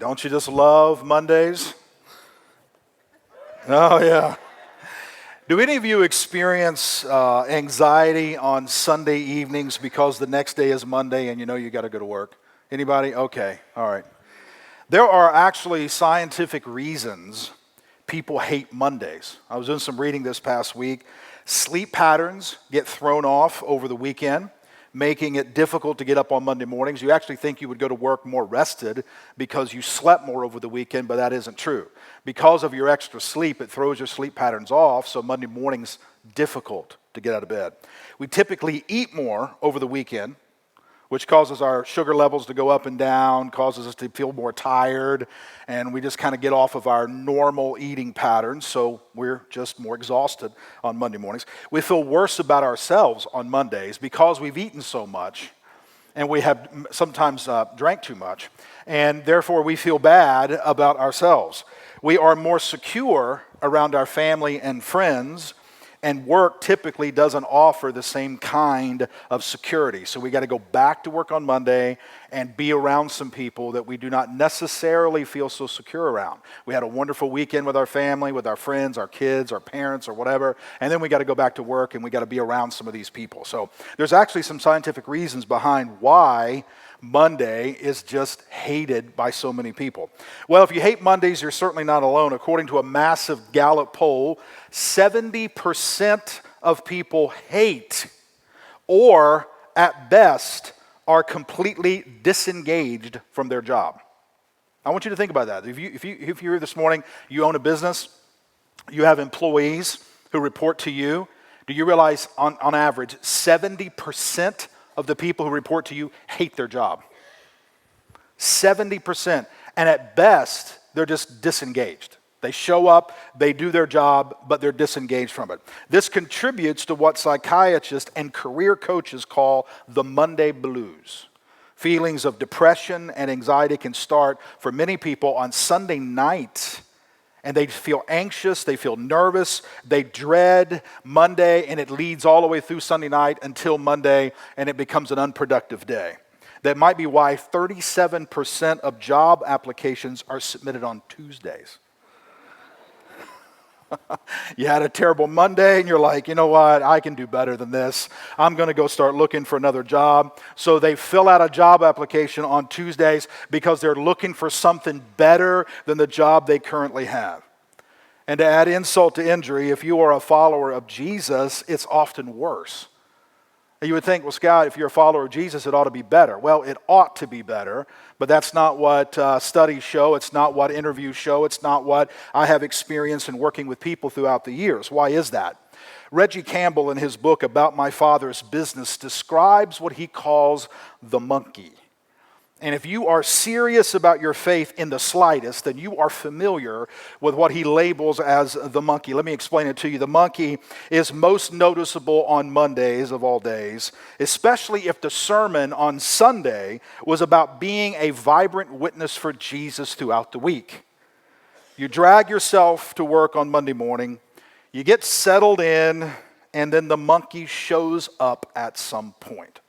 Don't you just love Mondays? Oh, yeah. Do any of you experience anxiety on Sunday evenings because the next day is Monday and you know you got to go to work? Anybody? Okay, all right. There are actually scientific reasons people hate Mondays. I was doing some reading this past week. Sleep patterns get thrown off over the weekend, making it difficult to get up on Monday mornings. You actually think you would go to work more rested because you slept more over the weekend, but that isn't true. Because of your extra sleep, it throws your sleep patterns off, so Monday morning's difficult to get out of bed. We typically eat more over the weekend, which causes our sugar levels to go up and down, causes us to feel more tired, and we just kind of get off of our normal eating patterns, so we're just more exhausted on Monday mornings. We feel worse about ourselves on Mondays because we've eaten so much, and we have sometimes drank too much, and therefore we feel bad about ourselves. We are more secure around our family and friends, and work typically doesn't offer the same kind of security. So we got to go back to work on Monday and be around some people that we do not necessarily feel so secure around. We had a wonderful weekend with our family, with our friends, our kids, our parents, or whatever, and then we got to go back to work and we got to be around some of these people. So there's actually some scientific reasons behind why Monday is just hated by so many people. Well, if you hate Mondays, you're certainly not alone. According to a massive Gallup poll, 70% of people hate or, at best, are completely disengaged from their job. I want you to think about that. If you're here this morning, you own a business, you have employees who report to you, do you realize on average 70% of the people who report to you hate their job? 70%. And at best, they're just disengaged. They show up, they do their job, but they're disengaged from it. This contributes to what psychiatrists and career coaches call the Monday blues. Feelings of depression and anxiety can start for many people on Sunday night, and they feel anxious, they feel nervous, they dread Monday, and it leads all the way through Sunday night until Monday, and it becomes an unproductive day. That might be why 37% of job applications are submitted on Tuesdays. You had a terrible Monday and you're like, you know what, I can do better than this. I'm going to go start looking for another job. So they fill out a job application on Tuesdays because they're looking for something better than the job they currently have. And to add insult to injury, if you are a follower of Jesus, it's often worse. You would think, well, Scott, if you're a follower of Jesus, it ought to be better. Well, it ought to be better, but that's not what studies show. It's not what interviews show. It's not what I have experienced in working with people throughout the years. Why is that? Reggie Campbell, in his book About My Father's Business, describes what he calls the monkey. And if you are serious about your faith in the slightest, then you are familiar with what he labels as the monkey. Let me explain it to you. The monkey is most noticeable on Mondays of all days, especially if the sermon on Sunday was about being a vibrant witness for Jesus throughout the week. You drag yourself to work on Monday morning, you get settled in, and then the monkey shows up at some point.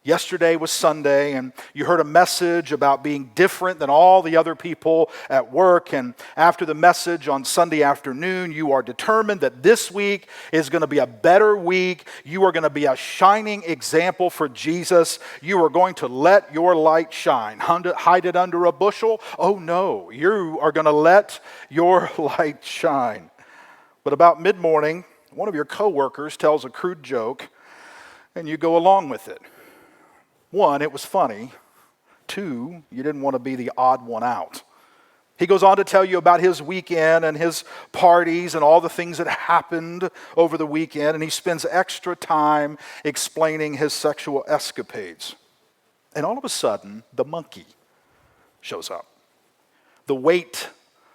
Yesterday was Sunday, and you heard a message about being different than all the other people at work. And after the message on Sunday afternoon, you are determined that this week is going to be a better week. You are going to be a shining example for Jesus. You are going to let your light shine. Hide it under a bushel? Oh no, you are going to let your light shine. But about mid-morning, one of your coworkers tells a crude joke, and you go along with it. One, it was funny. Two, you didn't want to be the odd one out. He goes on to tell you about his weekend and his parties and all the things that happened over the weekend, and he spends extra time explaining his sexual escapades. And all of a sudden, the monkey shows up. The weight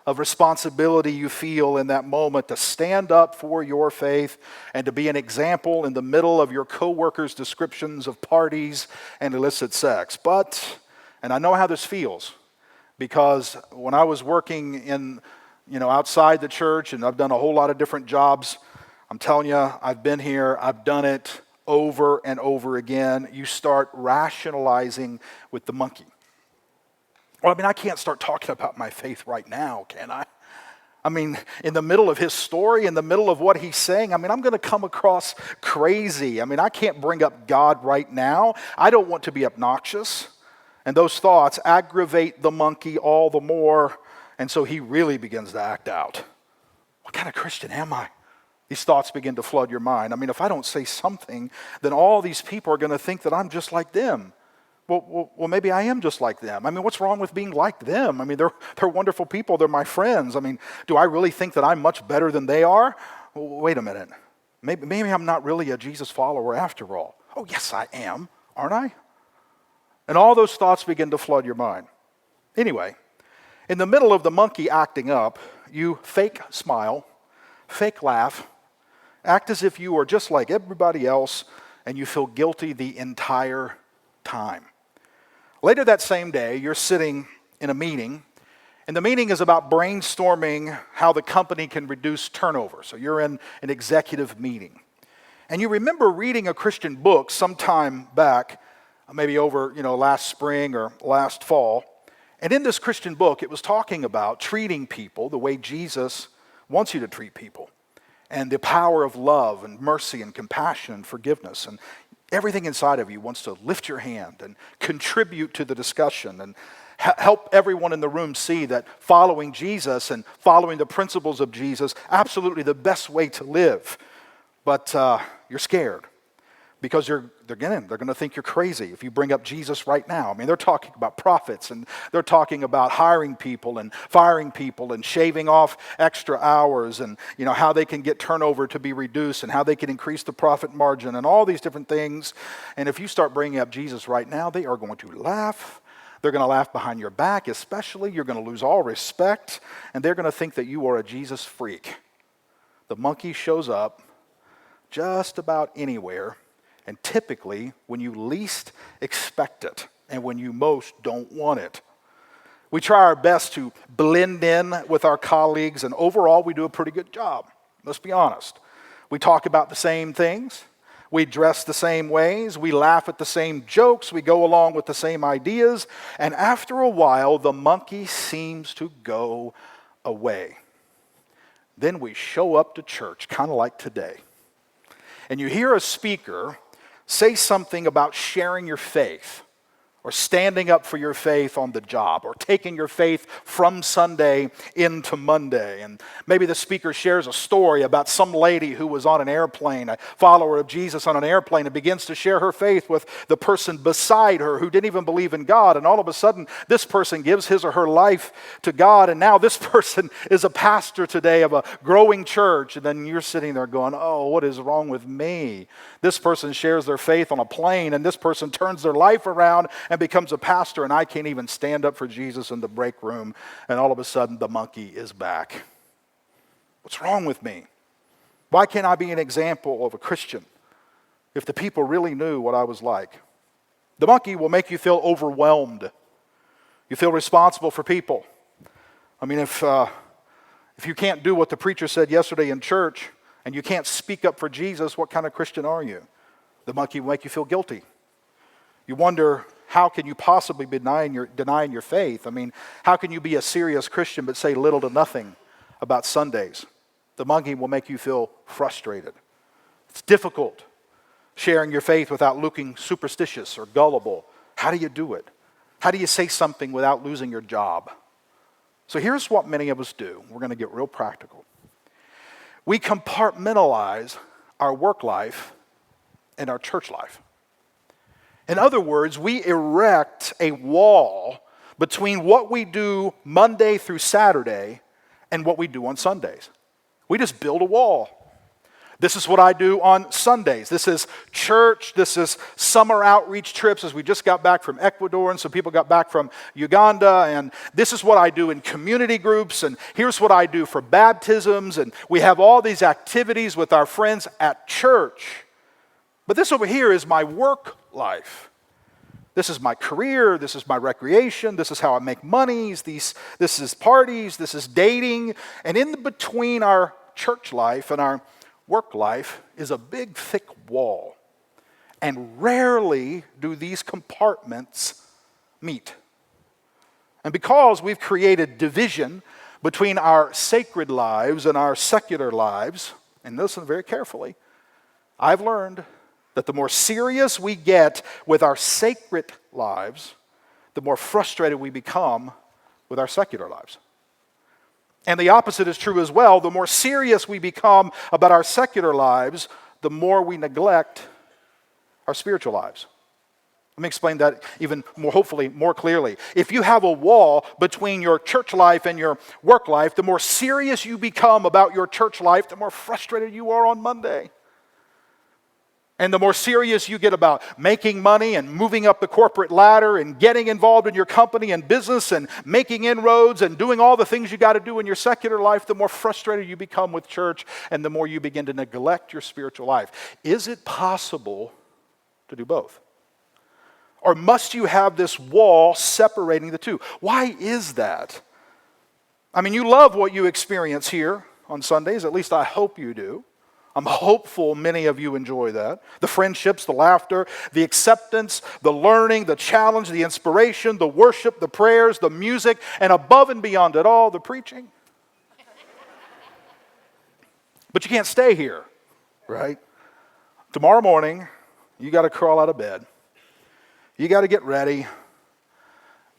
of responsibility you feel in that moment to stand up for your faith and to be an example in the middle of your coworkers' descriptions of parties and illicit sex. But, and I know how this feels, because when I was working in, outside the church, and I've done a whole lot of different jobs, I'm telling you, I've been here, I've done it over and over again. You start rationalizing with the monkey. Well, I mean, I can't start talking about my faith right now, can I? I mean, in the middle of his story, in the middle of what he's saying, I mean, I'm going to come across crazy. I mean, I can't bring up God right now. I don't want to be obnoxious. And those thoughts aggravate the monkey all the more. And so he really begins to act out. What kind of Christian am I? These thoughts begin to flood your mind. I mean, if I don't say something, then all these people are going to think that I'm just like them. Well, maybe I am just like them. I mean, what's wrong with being like them? I mean, they're wonderful people. They're my friends. I mean, do I really think that I'm much better than they are? Well, wait a minute. Maybe I'm not really a Jesus follower after all. Oh, yes, I am, aren't I? And all those thoughts begin to flood your mind. Anyway, in the middle of the monkey acting up, you fake smile, fake laugh, act as if you are just like everybody else, and you feel guilty the entire time. Later that same day, you're sitting in a meeting, and the meeting is about brainstorming how the company can reduce turnover. So you're in an executive meeting. And you remember reading a Christian book sometime back, maybe over, last spring or last fall. And in this Christian book, it was talking about treating people the way Jesus wants you to treat people, and the power of love and mercy and compassion and forgiveness. And everything inside of you wants to lift your hand and contribute to the discussion and help everyone in the room see that following Jesus and following the principles of Jesus, absolutely the best way to live. But you're scared because they're going to think you're crazy if you bring up Jesus right now. I mean, they're talking about prophets, and they're talking about hiring people and firing people and shaving off extra hours, and how they can get turnover to be reduced and how they can increase the profit margin and all these different things. And if you start bringing up Jesus right now, they are going to laugh. They're going to laugh behind your back, especially. You're going to lose all respect, and they're going to think that you are a Jesus freak. The monkey shows up just about anywhere, and typically when you least expect it and when you most don't want it. We try our best to blend in with our colleagues, and overall we do a pretty good job. Let's be honest. We talk about the same things. We dress the same ways. We laugh at the same jokes. We go along with the same ideas. And after a while, the monkey seems to go away. Then we show up to church, kind of like today. And you hear a speaker say something about sharing your faith, or standing up for your faith on the job, or taking your faith from Sunday into Monday. And maybe the speaker shares a story about some lady who was on an airplane, a follower of Jesus on an airplane, and begins to share her faith with the person beside her who didn't even believe in God. And all of a sudden, this person gives his or her life to God, and now this person is a pastor today of a growing church. And then you're sitting there going, oh, what is wrong with me? This person shares their faith on a plane, and this person turns their life around and becomes a pastor, and I can't even stand up for Jesus in the break room, and all of a sudden the monkey is back. What's wrong with me? Why can't I be an example of a Christian if the people really knew what I was like? The monkey will make you feel overwhelmed. You feel responsible for people. I mean, if you can't do what the preacher said yesterday in church, and you can't speak up for Jesus, what kind of Christian are you? The monkey will make you feel guilty. You wonder, how can you possibly be denying your faith? I mean, how can you be a serious Christian but say little to nothing about Sundays? The monkey will make you feel frustrated. It's difficult sharing your faith without looking superstitious or gullible. How do you do it? How do you say something without losing your job? So here's what many of us do. We're going to get real practical. We compartmentalize our work life and our church life. In other words, we erect a wall between what we do Monday through Saturday and what we do on Sundays. We just build a wall. This is what I do on Sundays. This is church. This is summer outreach trips, as we just got back from Ecuador, and some people got back from Uganda. And this is what I do in community groups. And here's what I do for baptisms. And we have all these activities with our friends at church. But this over here is my work life. This is my career. This is my recreation. This is how I make money. This is parties. This is dating. And in between our church life and our work life is a big, thick wall. And rarely do these compartments meet. And because we've created division between our sacred lives and our secular lives, and listen very carefully, I've learned that the more serious we get with our sacred lives, the more frustrated we become with our secular lives. And the opposite is true as well. The more serious we become about our secular lives, the more we neglect our spiritual lives. Let me explain that even more, hopefully more clearly. If you have a wall between your church life and your work life, the more serious you become about your church life, the more frustrated you are on Monday. And the more serious you get about making money and moving up the corporate ladder and getting involved in your company and business and making inroads and doing all the things you got to do in your secular life, the more frustrated you become with church and the more you begin to neglect your spiritual life. Is it possible to do both? Or must you have this wall separating the two? Why is that? I mean, you love what you experience here on Sundays, at least I hope you do. I'm hopeful many of you enjoy that. The friendships, the laughter, the acceptance, the learning, the challenge, the inspiration, the worship, the prayers, the music, and above and beyond it all, the preaching. But you can't stay here, right? Tomorrow morning, you got to crawl out of bed. You got to get ready.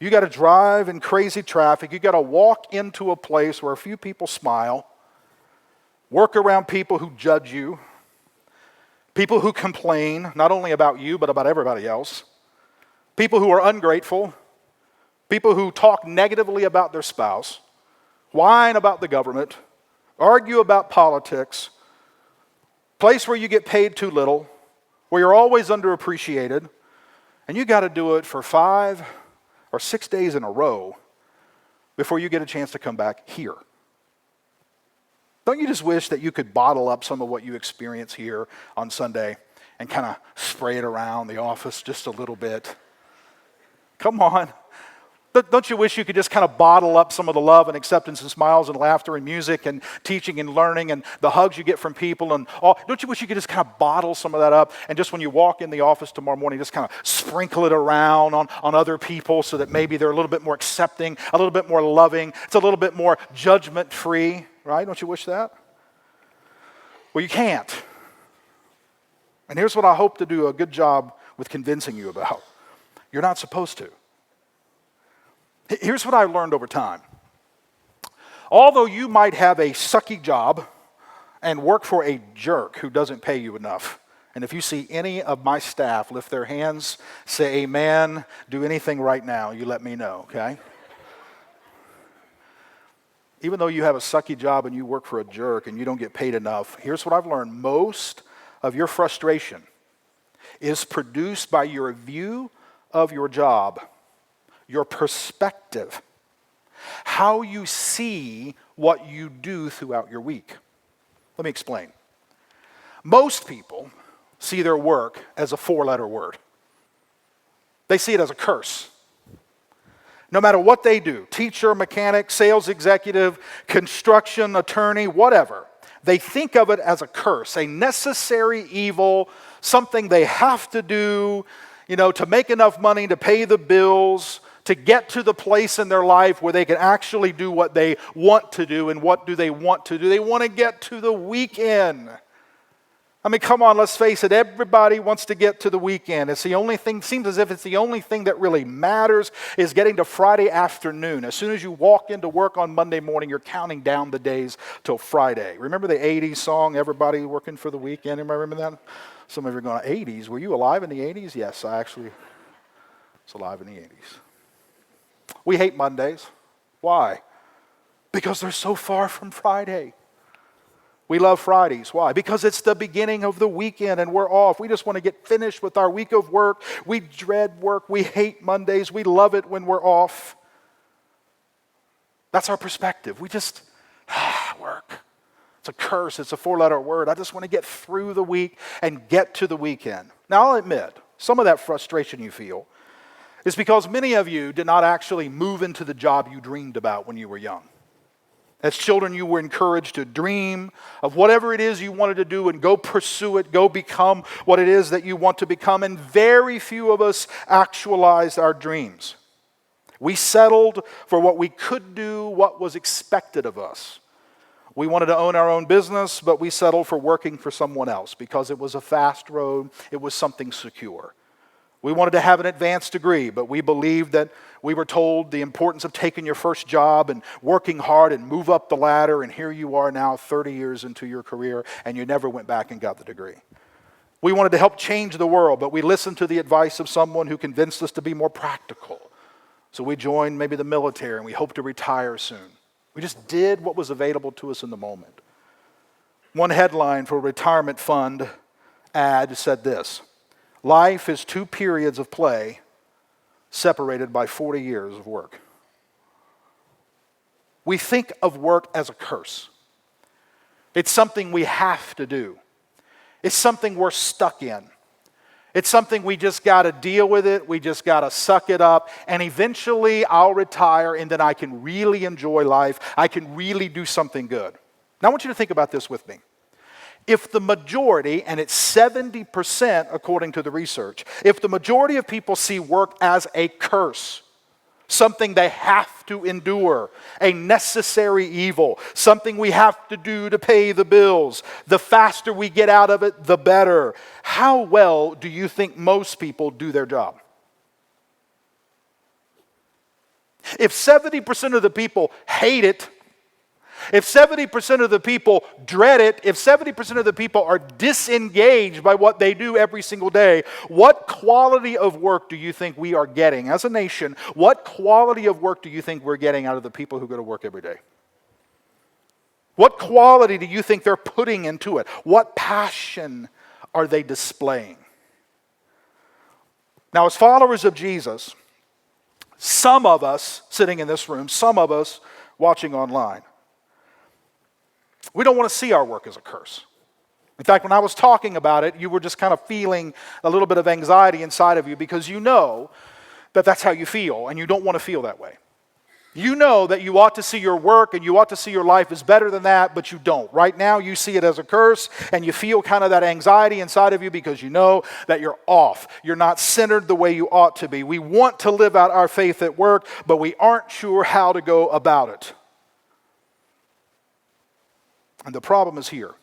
You got to drive in crazy traffic. You got to walk into a place where a few people smile. Work around people who judge you, people who complain, not only about you, but about everybody else, people who are ungrateful, people who talk negatively about their spouse, whine about the government, argue about politics, place where you get paid too little, where you're always underappreciated, and you got to do it for 5 or 6 days in a row before you get a chance to come back here. Don't you just wish that you could bottle up some of what you experience here on Sunday and kind of spray it around the office just a little bit? Come on. Don't you wish you could just kind of bottle up some of the love and acceptance and smiles and laughter and music and teaching and learning and the hugs you get from people and all? Don't you wish you could just kind of bottle some of that up and just when you walk in the office tomorrow morning, just kind of sprinkle it around on other people so that maybe they're a little bit more accepting, a little bit more loving, it's a little bit more judgment-free, right? Don't you wish that? Well, you can't. And here's what I hope to do a good job with convincing you about. You're not supposed to. Here's what I learned over time. Although you might have a sucky job and work for a jerk who doesn't pay you enough, and if you see any of my staff lift their hands, say amen, do anything right now, you let me know, okay? Even though you have a sucky job and you work for a jerk and you don't get paid enough, here's what I've learned. Most of your frustration is produced by your view of your job. Your perspective, how you see what you do throughout your week. Let me explain. Most people see their work as a 4-letter word. They see it as a curse. No matter what they do, teacher, mechanic, sales executive, construction, attorney, whatever, they think of it as a curse, a necessary evil, something they have to do, to make enough money to pay the bills, to get to the place in their life where they can actually do what they want to do. And what do they want to do? They want to get to the weekend. I mean, come on, let's face it. Everybody wants to get to the weekend. It's the only thing, seems as if it's the only thing that really matters is getting to Friday afternoon. As soon as you walk into work on Monday morning, you're counting down the days till Friday. Remember the 80s song, Everybody Working for the Weekend? Anybody remember that? Some of you are going, 80s? Were you alive in the 80s? Yes, I actually was alive in the 80s. We hate Mondays. Why? Because they're so far from Friday. We love Fridays. Why? Because it's the beginning of the weekend and we're off. We just want to get finished with our week of work. We dread work. We hate Mondays. We love it when we're off. That's our perspective. We just, work. It's a curse. It's a 4-letter word. I just want to get through the week and get to the weekend. Now, I'll admit, some of that frustration you feel is because many of you did not actually move into the job you dreamed about when you were young. As children, you were encouraged to dream of whatever it is you wanted to do and go pursue it, go become what it is that you want to become. And very few of us actualized our dreams. We settled for what we could do, what was expected of us. We wanted to own our own business, but we settled for working for someone else because it was a fast road, it was something secure. We wanted to have an advanced degree, but we believed that we were told the importance of taking your first job and working hard and move up the ladder, and here you are now 30 years into your career, and you never went back and got the degree. We wanted to help change the world, but we listened to the advice of someone who convinced us to be more practical. So we joined maybe the military, and we hoped to retire soon. We just did what was available to us in the moment. One headline for a retirement fund ad said this: life is 2 periods of play separated by 40 years of work. We think of work as a curse. It's something we have to do. It's something we're stuck in. It's something we just got to deal with it. We just got to suck it up. And eventually I'll retire and then I can really enjoy life. I can really do something good. Now I want you to think about this with me. If the majority, and it's 70% according to the research, if the majority of people see work as a curse, something they have to endure, a necessary evil, something we have to do to pay the bills, the faster we get out of it, the better. How well do you think most people do their job? If 70% of the people hate it, if 70% of the people dread it, if 70% of the people are disengaged by what they do every single day, what quality of work do you think we are getting as a nation? What quality of work do you think we're getting out of the people who go to work every day? What quality do you think they're putting into it? What passion are they displaying? Now, as followers of Jesus, some of us sitting in this room, some of us watching online, we don't want to see our work as a curse. In fact, when I was talking about it, you were just kind of feeling a little bit of anxiety inside of you because you know that that's how you feel, and you don't want to feel that way. You know that you ought to see your work and you ought to see your life as better than that, but you don't. Right now, you see it as a curse, and you feel kind of that anxiety inside of you because you know that you're off. You're not centered the way you ought to be. We want to live out our faith at work, but we aren't sure how to go about it. And the problem is here.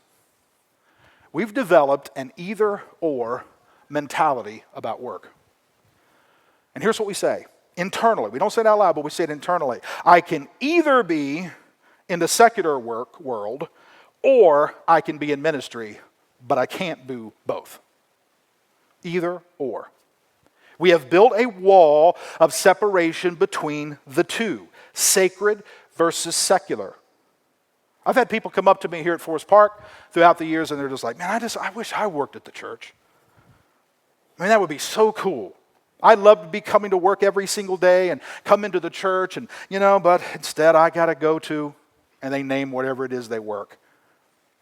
We've developed an either-or mentality about work. And here's what we say internally. We don't say it out loud, but we say it internally. I can either be in the secular work world or I can be in ministry, but I can't do both. Either or. We have built a wall of separation between the two, sacred versus secular. I've had people come up to me here at Forest Park throughout the years, and they're just like, man, I wish I worked at the church. I mean, that would be so cool. I'd love to be coming to work every single day and come into the church, and but instead I got to go to, and they name whatever it is they work.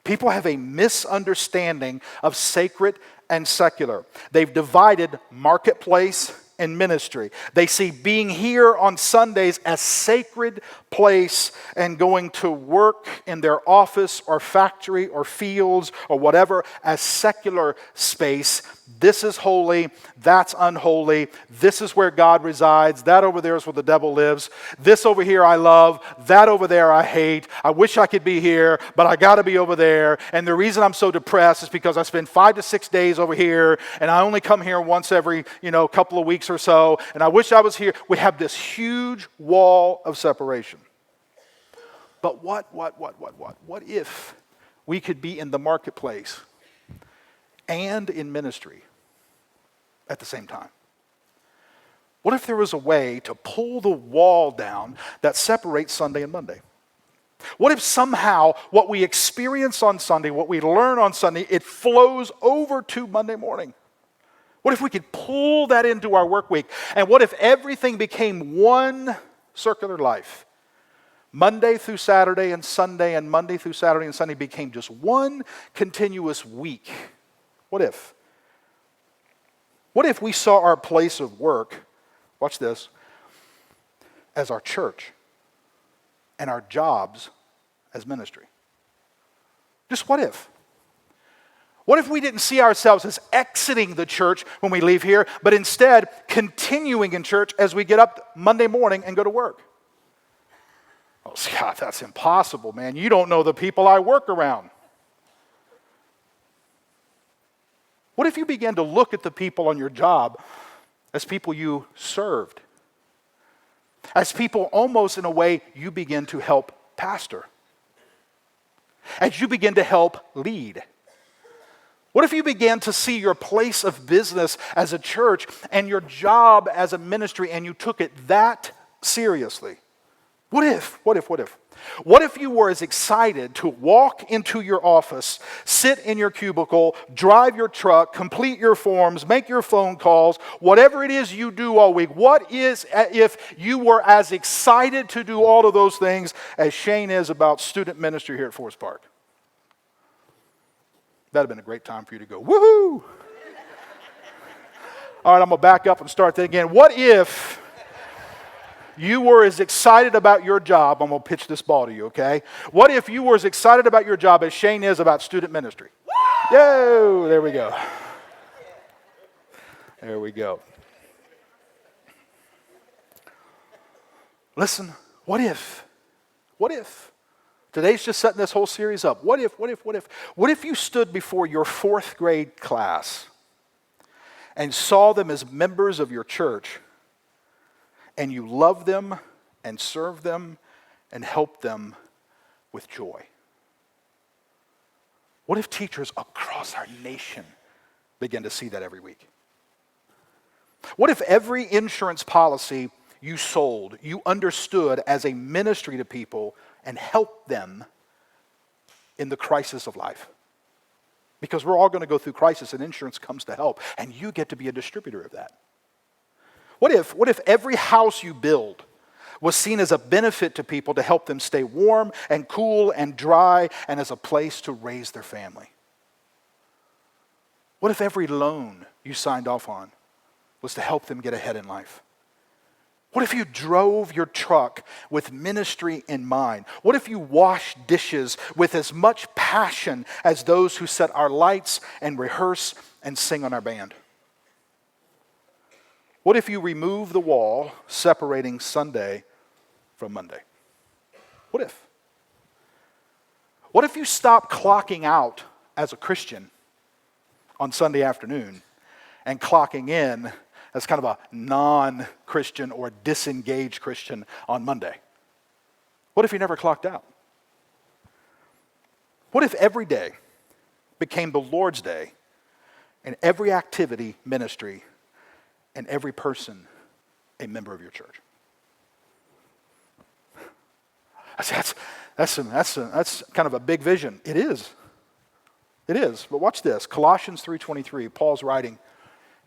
People have a misunderstanding of sacred and secular. They've divided marketplace and ministry. They see being here on Sundays as sacred place and going to work in their office or factory or fields or whatever as secular space. This is holy, that's unholy. This is where God resides. That over there is where the devil lives. This over here I love. That over there I hate. I wish I could be here, but I got to be over there. And the reason I'm so depressed is because I spend 5 to 6 days over here, and I only come here once every couple of weeks or so, and I wish I was here. We have this huge wall of separation. But what if we could be in the marketplace and in ministry at the same time? What if there was a way to pull the wall down that separates Sunday and Monday? What if somehow what we experience on Sunday, what we learn on Sunday, it flows over to Monday morning? What if we could pull that into our work week? And what if everything became one circular life? Monday through Saturday and Sunday, and Monday through Saturday and Sunday became just one continuous week. What if? What if we saw our place of work, watch this, as our church and our jobs as ministry? Just what if? What if we didn't see ourselves as exiting the church when we leave here, but instead continuing in church as we get up Monday morning and go to work? Oh, Scott, that's impossible, man. You don't know the people I work around. What if you began to look at the people on your job as people you served? As people almost in a way you begin to help pastor? As you begin to help lead? What if you began to see your place of business as a church and your job as a ministry and you took it that seriously? What if? What if you were as excited to walk into your office, sit in your cubicle, drive your truck, complete your forms, make your phone calls, whatever it is you do all week? What is if you were as excited to do all of those things as Shane is about student ministry here at Forest Park? That'd have been a great time for you to go, woohoo! All right, I'm going to back up and start that again. What if you were as excited about your job? I'm going to pitch this ball to you, okay? What if you were as excited about your job as Shane is about student ministry? Yo, there we go. There we go. Listen, what if? Today's just setting this whole series up. What if you stood before your fourth grade class and saw them as members of your church and you loved them and served them and helped them with joy? What if teachers across our nation began to see that every week? What if every insurance policy you sold, you understood as a ministry to people and helped them in the crisis of life? Because we're all going to go through crisis and insurance comes to help, and you get to be a distributor of that. What if every house you build was seen as a benefit to people to help them stay warm and cool and dry and as a place to raise their family? What if every loan you signed off on was to help them get ahead in life? What if you drove your truck with ministry in mind? What if you washed dishes with as much passion as those who set our lights and rehearse and sing on our band? What if you remove the wall separating Sunday from Monday? What if? What if you stop clocking out as a Christian on Sunday afternoon and clocking in as kind of a non-Christian or disengaged Christian on Monday? What if you never clocked out? What if every day became the Lord's Day and every activity ministry and every person a member of your church? That's kind of a big vision. It is. But watch this. Colossians 3:23, Paul's writing,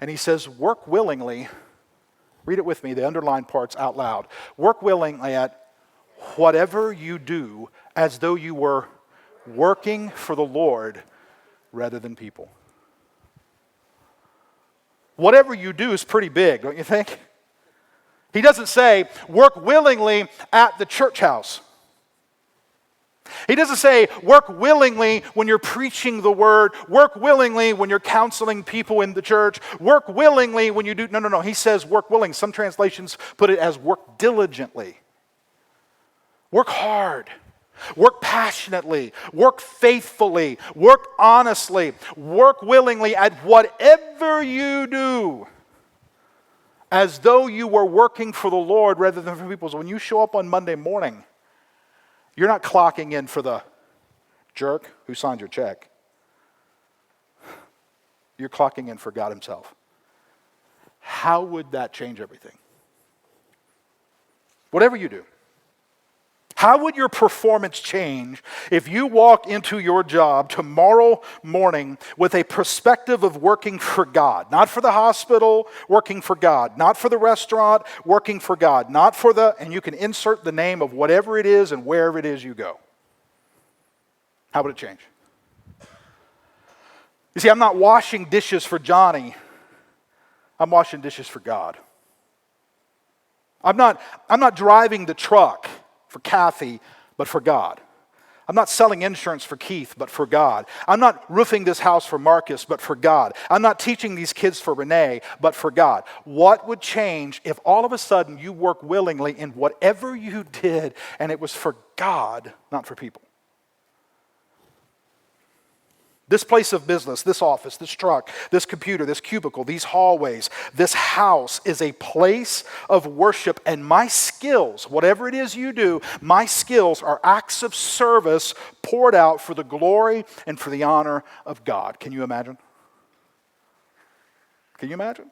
and he says, work willingly. Read it with me, the underlined parts out loud. Work willingly at whatever you do as though you were working for the Lord rather than people. Whatever you do is pretty big, don't you think? He doesn't say, work willingly at the church house. He doesn't say, work willingly when you're preaching the word. Work willingly when you're counseling people in the church. Work willingly when you do... No. He says work willing. Some translations put it as work diligently. Work hard. Work passionately. Work faithfully. Work honestly. Work willingly at whatever you do, as though you were working for the Lord rather than for people. So when you show up on Monday morning, you're not clocking in for the jerk who signed your check. You're clocking in for God himself. How would that change everything? Whatever you do. How would your performance change if you walk into your job tomorrow morning with a perspective of working for God? Not for the hospital, working for God. Not for the restaurant, working for God. Not for the, and you can insert the name of whatever it is and wherever it is you go. How would it change? You see, I'm not washing dishes for Johnny. I'm washing dishes for God. I'm not driving the truck for Kathy, but for God. I'm not selling insurance for Keith, but for God. I'm not roofing this house for Marcus, but for God. I'm not teaching these kids for Renee, but for God. What would change if all of a sudden you work willingly in whatever you did and it was for God, not for people? This place of business, this office, this truck, this computer, this cubicle, these hallways, this house is a place of worship. And my skills, whatever it is you do, my skills are acts of service poured out for the glory and for the honor of God. Can you imagine? Can you imagine?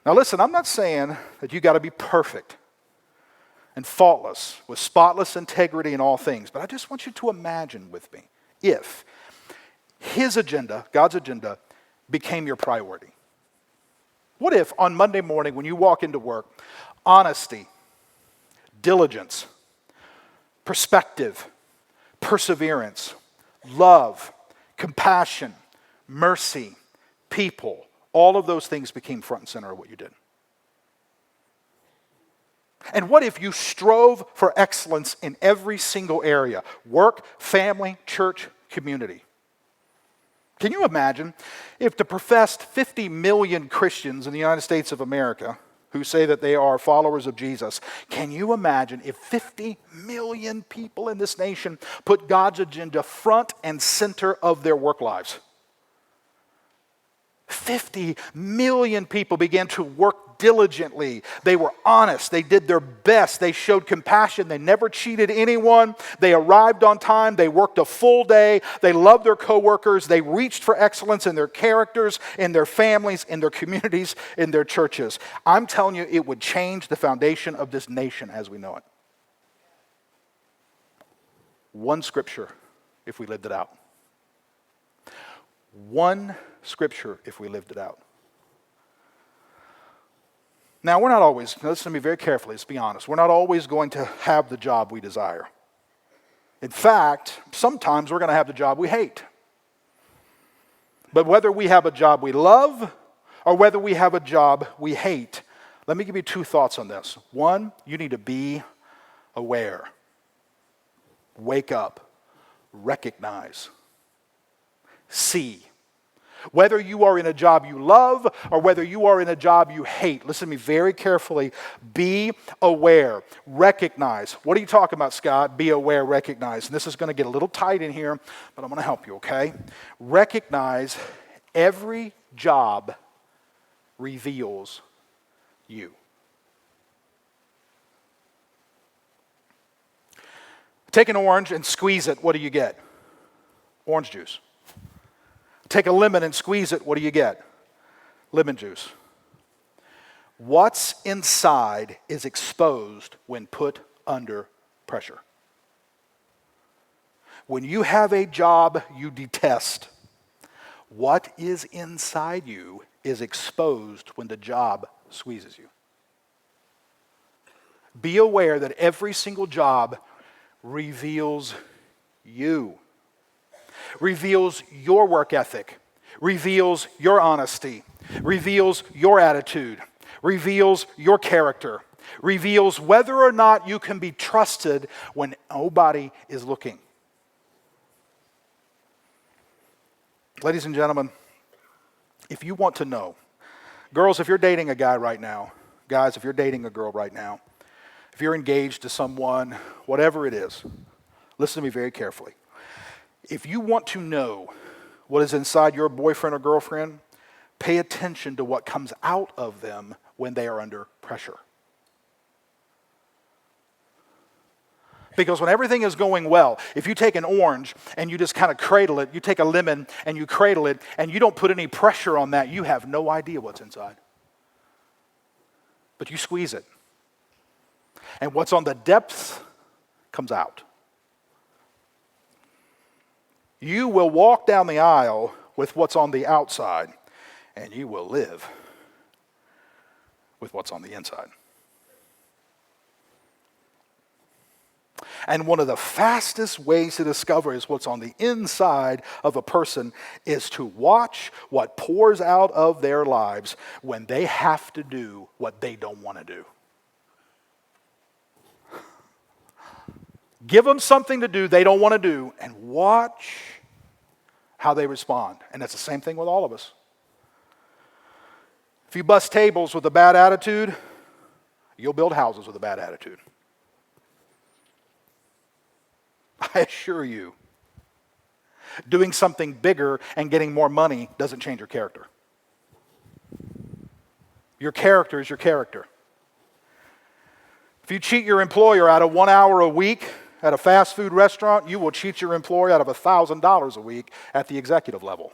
Now listen, I'm not saying that you got to be perfect and faultless with spotless integrity in all things, but I just want you to imagine with me if his agenda, God's agenda, became your priority. What if on Monday morning when you walk into work, honesty, diligence, perspective, perseverance, love, compassion, mercy, people, all of those things became front and center of what you did? And what if you strove for excellence in every single area? Work, family, church, community. Can you imagine if the professed 50 million Christians in the United States of America who say that they are followers of Jesus, can you imagine if 50 million people in this nation put God's agenda front and center of their work lives? 50 million people began to work diligently. They were honest. They did their best. They showed compassion. They never cheated anyone. They arrived on time. They worked a full day. They loved their coworkers. They reached for excellence in their characters, in their families, in their communities, in their churches. I'm telling you, it would change the foundation of this nation as we know it. One scripture, if we lived it out. One scripture if we lived it out. Now, we're not always, listen to me very carefully, let's be honest, we're not always going to have the job we desire. In fact, sometimes we're going to have the job we hate. But whether we have a job we love or whether we have a job we hate, let me give you two thoughts on this. One, you need to be aware. Wake up. Recognize. See. Whether you are in a job you love or whether you are in a job you hate, listen to me very carefully. Be aware. Recognize. What are you talking about, Scott? Be aware, recognize. And this is going to get a little tight in here, but I'm going to help you, okay? Recognize every job reveals you. Take an orange and squeeze it. What do you get? Orange juice. Take a lemon and squeeze it, what do you get? Lemon juice. What's inside is exposed when put under pressure. When you have a job you detest, what is inside you is exposed when the job squeezes you. Be aware that every single job reveals you. Reveals your work ethic, reveals your honesty, reveals your attitude, reveals your character, reveals whether or not you can be trusted when nobody is looking. Ladies and gentlemen, if you want to know, girls, if you're dating a guy right now, guys, if you're dating a girl right now, if you're engaged to someone, whatever it is, listen to me very carefully. If you want to know what is inside your boyfriend or girlfriend, pay attention to what comes out of them when they are under pressure. Because when everything is going well, if you take an orange and you just kind of cradle it, you take a lemon and you cradle it, and you don't put any pressure on that, you have no idea what's inside. But you squeeze it. And what's on the depths comes out. You will walk down the aisle with what's on the outside, and you will live with what's on the inside. And one of the fastest ways to discover is what's on the inside of a person is to watch what pours out of their lives when they have to do what they don't want to do. Give them something to do they don't want to do, and watch how they respond. And it's the same thing with all of us. If you bust tables with a bad attitude, you'll build houses with a bad attitude. I assure you, doing something bigger and getting more money doesn't change your character. Your character is your character. If you cheat your employer out of 1 hour a week at a fast food restaurant, you will cheat your employer out of $1,000 a week at the executive level.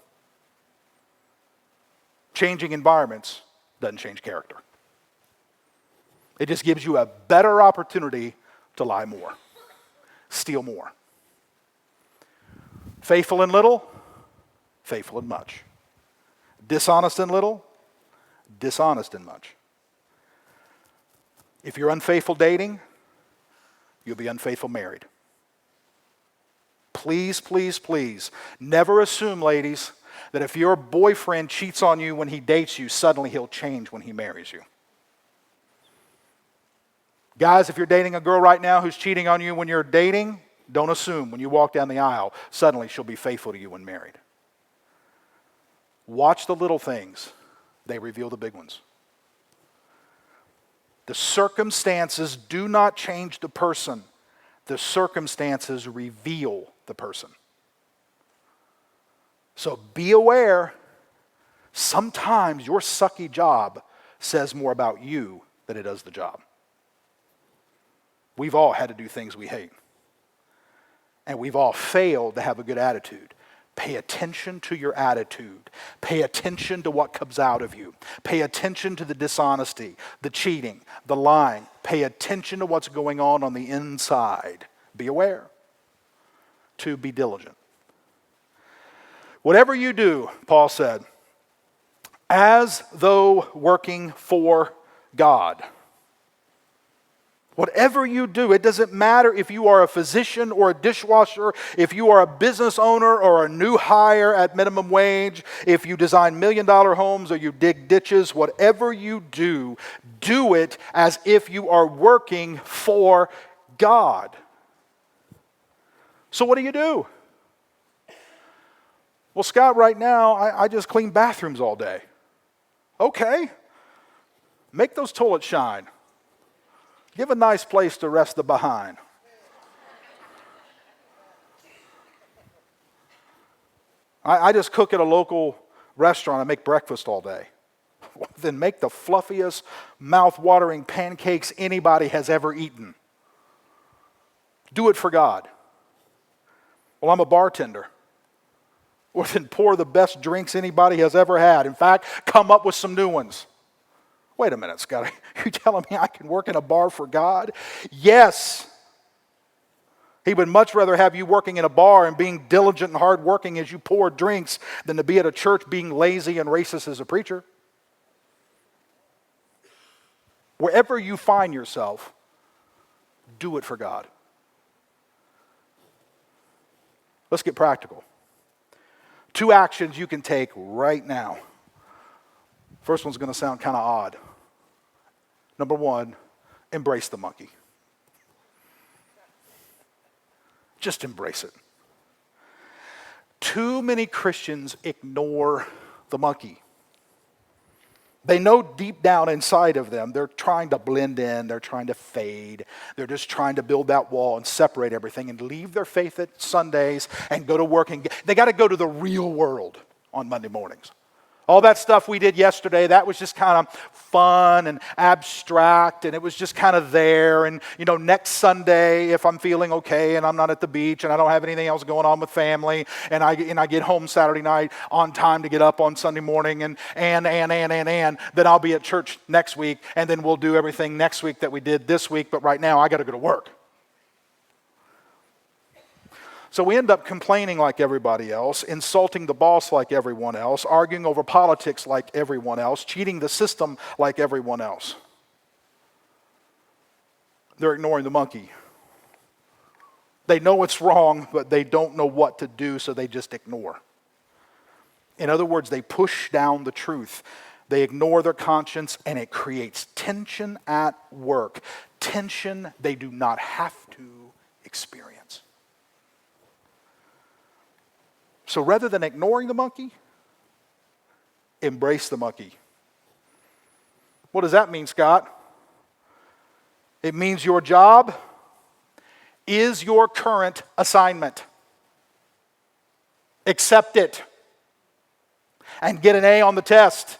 Changing environments doesn't change character. It just gives you a better opportunity to lie more, steal more. Faithful in little, faithful in much. Dishonest in little, dishonest in much. If you're unfaithful dating, you'll be unfaithful married. Please, please, please, never assume, ladies, that if your boyfriend cheats on you when he dates you, suddenly he'll change when he marries you. Guys, if you're dating a girl right now who's cheating on you when you're dating, don't assume when you walk down the aisle, suddenly she'll be faithful to you when married. Watch the little things. They reveal the big ones. The circumstances do not change the person. The circumstances reveal the person. So be aware, sometimes your sucky job says more about you than it does the job. We've all had to do things we hate. And we've all failed to have a good attitude. Pay attention to your attitude. Pay attention to what comes out of you. Pay attention to the dishonesty, the cheating, the lying. Pay attention to what's going on the inside. Be aware. 2, be diligent. Whatever you do, Paul said, as though working for God. Whatever you do, it doesn't matter if you are a physician or a dishwasher, if you are a business owner or a new hire at minimum wage, if you design $1 million homes or you dig ditches, whatever you do, do it as if you are working for God. So what do? Well, Scott, right now, I just clean bathrooms all day. Okay. Make those toilets shine. Give a nice place to rest the behind. I just cook at a local restaurant and make breakfast all day. Then make the fluffiest, mouth-watering pancakes anybody has ever eaten. Do it for God. Well, I'm a bartender. Well, then pour the best drinks anybody has ever had. In fact, come up with some new ones. Wait a minute, Scott. Are you telling me I can work in a bar for God? Yes. He would much rather have you working in a bar and being diligent and hardworking as you pour drinks than to be at a church being lazy and racist as a preacher. Wherever you find yourself, do it for God. Let's get practical. 2 actions you can take right now. First one's going to sound kind of odd. Number 1, embrace the monkey. Just embrace it. Too many Christians ignore the monkey. They know deep down inside of them, they're trying to blend in, they're trying to fade, they're just trying to build that wall and separate everything and leave their faith at Sundays and go to work. And they got to go to the real world on Monday mornings. All that stuff we did yesterday, that was just kind of fun and abstract, and it was just kind of there. And, next Sunday, if I'm feeling okay and I'm not at the beach and I don't have anything else going on with family, and I get home Saturday night on time to get up on Sunday morning, and then I'll be at church next week, and then we'll do everything next week that we did this week, but right now I got to go to work. So we end up complaining like everybody else, insulting the boss like everyone else, arguing over politics like everyone else, cheating the system like everyone else. They're ignoring the monkey. They know it's wrong, but they don't know what to do, so they just ignore. In other words, they push down the truth. They ignore their conscience, and it creates tension at work. Tension they do not have to experience. So rather than ignoring the monkey, embrace the monkey. What does that mean, Scott? It means your job is your current assignment. Accept it and get an A on the test.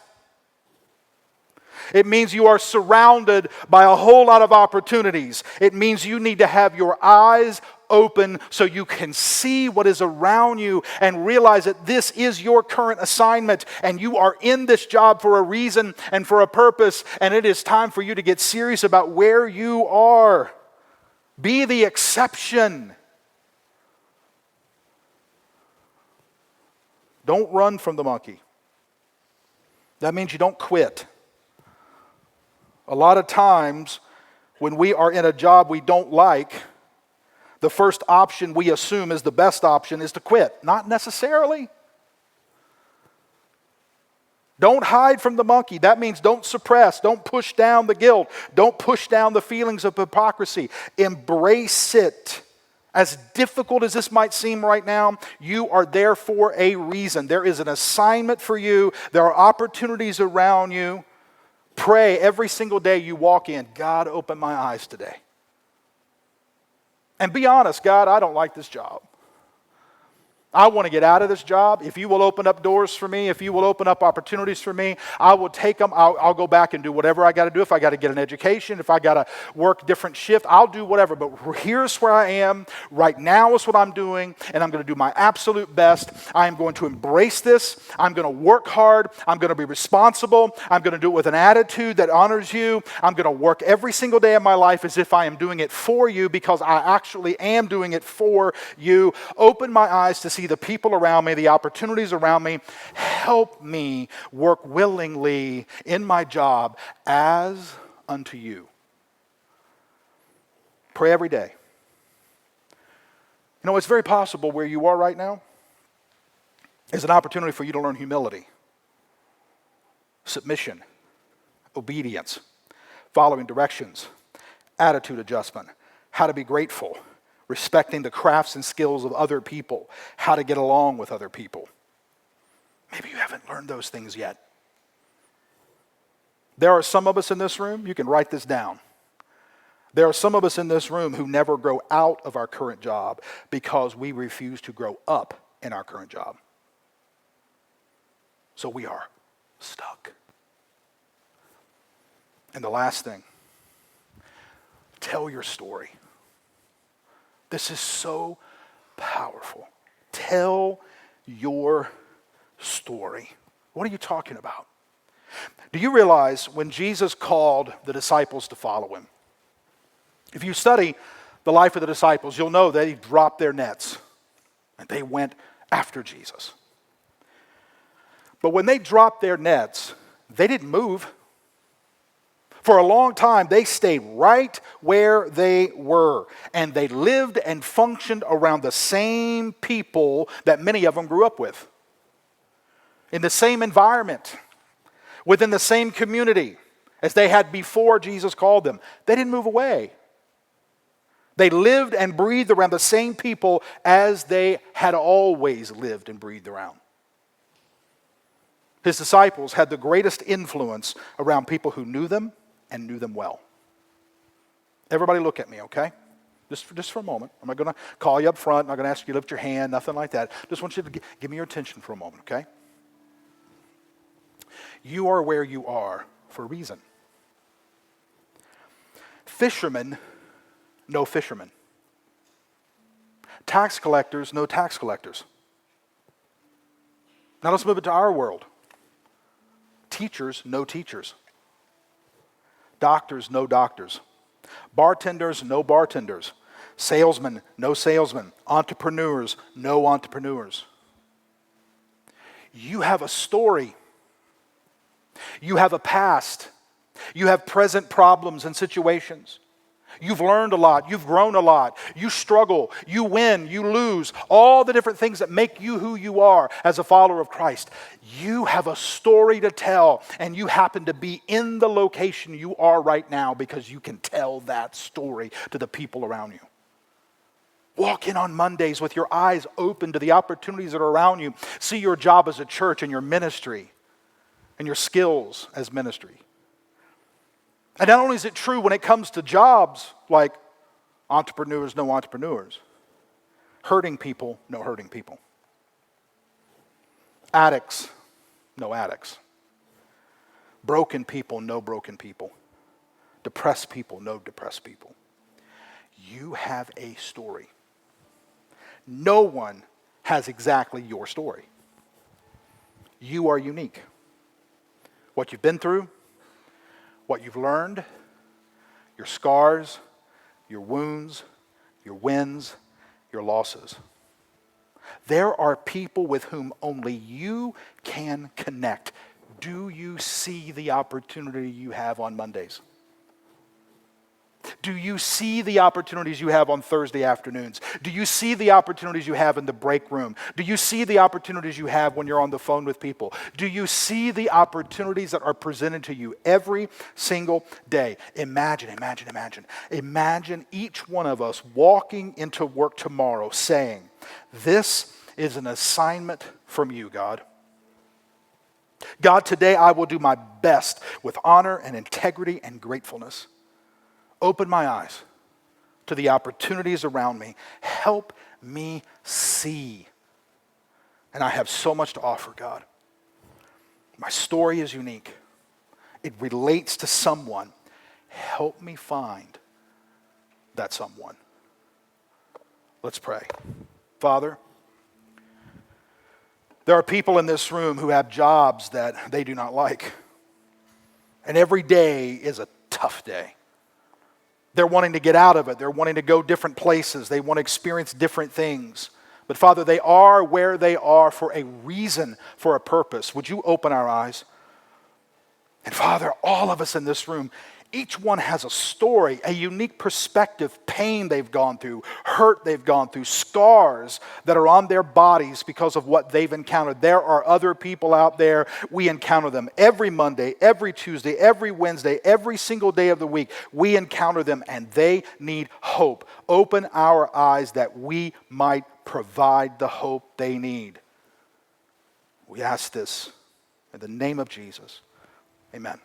It means you are surrounded by a whole lot of opportunities. It means you need to have your eyes open so you can see what is around you and realize that this is your current assignment and you are in this job for a reason and for a purpose, and it is time for you to get serious about where you are. Be the exception. Don't run from the monkey. That means you don't quit. A lot of times when we are in a job we don't like, the first option we assume is the best option is to quit. Not necessarily. Don't hide from the monkey. That means don't suppress. Don't push down the guilt. Don't push down the feelings of hypocrisy. Embrace it. As difficult as this might seem right now, you are there for a reason. There is an assignment for you. There are opportunities around you. Pray every single day you walk in, God, open my eyes today. And be honest, God, I don't like this job. I want to get out of this job. If you will open up doors for me, if you will open up opportunities for me, I will take them. I'll go back and do whatever I got to do. If I got to get an education, if I got to work different shift, I'll do whatever. But here's where I am. Right now is what I'm doing, and I'm going to do my absolute best. I am going to embrace this. I'm going to work hard. I'm going to be responsible. I'm going to do it with an attitude that honors you. I'm going to work every single day of my life as if I am doing it for you because I actually am doing it for you. Open my eyes to see the people around me, the opportunities around me. Help me work willingly in my job as unto you. Pray every day. You know, it's very possible where you are right now is an opportunity for you to learn humility, submission, obedience, following directions, attitude adjustment, how to be grateful, respecting the crafts and skills of other people, how to get along with other people. Maybe you haven't learned those things yet. There are some of us in this room, you can write this down. There are some of us in this room who never grow out of our current job because we refuse to grow up in our current job. So we are stuck. And the last thing, tell your story. This is so powerful. Tell your story. What are you talking about? Do you realize when Jesus called the disciples to follow him? If you study the life of the disciples, you'll know they dropped their nets and they went after Jesus. But when they dropped their nets, they didn't move. For a long time, they stayed right where they were, and they lived and functioned around the same people that many of them grew up with, in the same environment, within the same community as they had before Jesus called them. They didn't move away. They lived and breathed around the same people as they had always lived and breathed around. His disciples had the greatest influence around people who knew them and knew them well. Everybody look at me, okay? Just for a moment. I'm not going to call you up front. I'm not going to ask you to lift your hand, nothing like that. Just want you to give me your attention for a moment, okay? You are where you are for a reason. Fishermen know fishermen. Tax collectors know tax collectors. Now let's move it to our world. Teachers know teachers. Doctors know doctors. Bartenders know bartenders. Salesmen know salesmen. Entrepreneurs know entrepreneurs. You have a story. You have a past. You have present problems and situations. You've learned a lot. You've grown a lot. You struggle. You win. You lose. All the different things that make you who you are as a follower of Christ. You have a story to tell, and you happen to be in the location you are right now because you can tell that story to the people around you. Walk in on Mondays with your eyes open to the opportunities that are around you. See your job as a church and your ministry and your skills as ministry. And not only is it true when it comes to jobs, like entrepreneurs know entrepreneurs. Hurting people know hurting people. Addicts know addicts. Broken people know broken people. Depressed people know depressed people. You have a story. No one has exactly your story. You are unique. What you've been through, what you've learned, your scars, your wounds, your wins, your losses. There are people with whom only you can connect. Do you see the opportunity you have on Mondays? Do you see the opportunities you have on Thursday afternoons? Do you see the opportunities you have in the break room? Do you see the opportunities you have when you're on the phone with people? Do you see the opportunities that are presented to you every single day? Imagine each one of us walking into work tomorrow saying, "This is an assignment from you, God. God, today I will do my best with honor and integrity and gratefulness. Open my eyes to the opportunities around me. Help me see." And I have so much to offer, God. My story is unique. It relates to someone. Help me find that someone. Let's pray. Father, there are people in this room who have jobs that they do not like. And every day is a tough day. They're wanting to get out of it. They're wanting to go different places. They want to experience different things. But Father, they are where they are for a reason, for a purpose. Would you open our eyes? And Father, all of us in this room, each one has a story, a unique perspective, pain they've gone through, hurt they've gone through, scars that are on their bodies because of what they've encountered. There are other people out there. We encounter them every Monday, every Tuesday, every Wednesday, every single day of the week. We encounter them and they need hope. Open our eyes that we might provide the hope they need. We ask this in the name of Jesus. Amen.